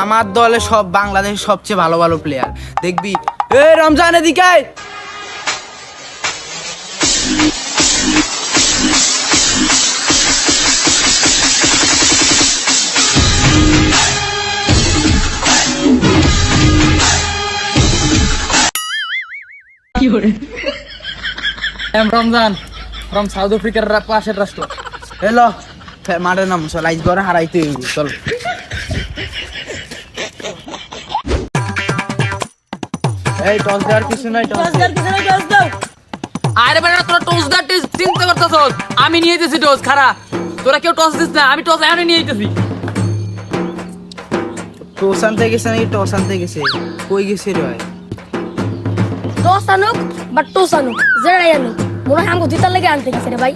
আমার দলে সব বাংলাদেশের সবচেয়ে ভালো ভালো প্লেয়ার দেখবি। এ রমজান এদিকে আয়। রমজান ফ্রম সাউথ আফ্রিকার পাশের রাষ্ট্র। হ্যালো মাঠের নাম চল, আইজ ঘরে হারাইতে হইব চল। এই টস দেওয়ার কিছু নাই, টস দে। আরে বেটা তোরা টস দা চিন্তা করতেছস, আমি নিয়ে যেতেছি টস। খারা তোরা কেউ টস দিস না, আমি টস এখনই নিয়ে যেতেছি। টস আনতে গেছে নাকি? টস আনতে গেছে, কই গেছে রে ভাই? টস আনুক বা টস আনুক, যেটাই আনুক, মনে হয় আমাকে জিতার লেগে আনতে গেছে রে ভাই।